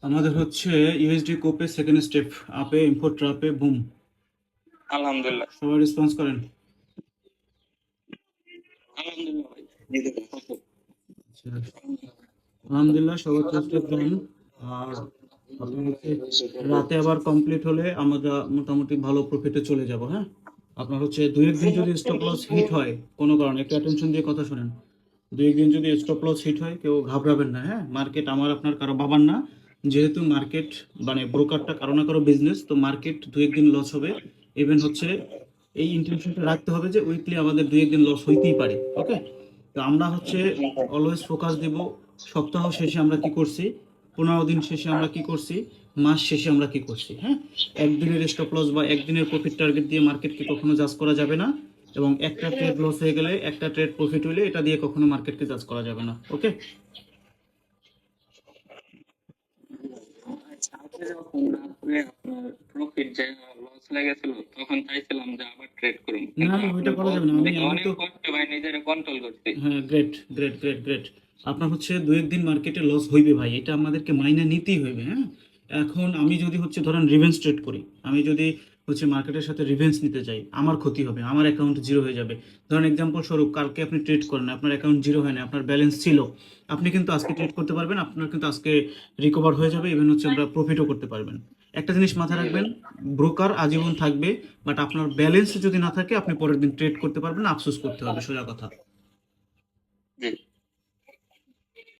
আমাদের হচ্ছে ইউএসডি কোপে সেকেন্ড স্টেপ আপে ইম্পোর্ট ট্রাপে বুম। আলহামদুলিল্লাহ। সবাই রেসপন্স করেন। আলহামদুলিল্লাহ ভাই। আলহামদুলিল্লাহ সবার স্টেপ ডান। আর আপনার হচ্ছে রাতে আবার কমপ্লিট হলে আমরা মোটামুটি ভালো প্রফিটে চলে যাব। হ্যাঁ, আপনার হচ্ছে দুই একদিন যদি স্টপ লস হিট হয় কোনো কারণে, একটু অ্যাটেনশন দিয়ে কথা শোনেন। দুই একদিন যদি স্টপ লস হিট হয় কেউ ঘাবড়াবেন না। হ্যাঁ, মার্কেট আমার আপনার কারো বাবার না। যেহেতু মার্কেট মানে ব্রোকারটা কারো না কারো বিজনেস, তো মার্কেট দুই একদিন লস হবে। ইভেন হচ্ছে এই ইন্টেনশনটা রাখতে হবে যে উইকলি আমাদের দুই একদিন লস হইতেই পারে। ওকে, তো আমরা হচ্ছে অলওয়েজ ফোকাস দিব সপ্তাহ শেষে আমরা কি করছি, 15 দিন শেষে আমরা কি করছি, মাস শেষে আমরা কি করছি। হ্যাঁ, একদিনের স্টপ লস বা একদিনের প্রফিট টার্গেট দিয়ে মার্কেটকে কখনো জাজ করা যাবে না। এবং একটা ট্রেড লস হয়ে গেলে একটা ট্রেড প্রফিট হইলে এটা দিয়ে কখনো মার্কেটকে জাজ করা যাবে না। ওকে, আচ্ছা, আপনি যখন রাত্রে আপনার প্রফিট যে লস লেগেছিল তখন চাইছিলাম যে আবার ট্রেড করুন, না কিন্তু না ওইটা আপনার করা বস যাবে না। আমি দেখে আমি অনেক তো কষ্টে ভাই নিজেরা কন্ট্রোল করছি। হ্যাঁ, গ্রেট গ্রেট গ্রেট গ্রেট। আপনার হচ্ছে দু একদিন মার্কেটে লস হইবে ভাই, এটা আমাদেরকে মাইনে নিতেই হইবে। হ্যাঁ, এখন আমি যদি হচ্ছে ধরেন রিভেন্স ট্রেড করি, আমি যদি হচ্ছে মার্কেটের সাথে রিভেন্স নিতে চাই, আমার ক্ষতি হবে, আমার অ্যাকাউন্ট জিরো হয়ে যাবে। ধরেন এক্সাম্পল স্বরূপ, কালকে আপনি ট্রেড করেন, আপনার অ্যাকাউন্ট জিরো হয় না, আপনার ব্যালেন্স ছিল, আপনি কিন্তু আজকে ট্রেড করতে পারবেন, আপনার কিন্তু আজকে রিকভার হয়ে যাবে, ইভেন হচ্ছে আমরা প্রফিটও করতে পারবেন। একটা জিনিস মাথায় জি ভাই। রাখবেন, ব্রোকার আজীবন থাকবে, বাট আপনার ব্যালেন্স যদি না থাকে আপনি পরের দিন ট্রেড করতে পারবেন না, আফসোস করতে হবে, সোজা কথা। জি।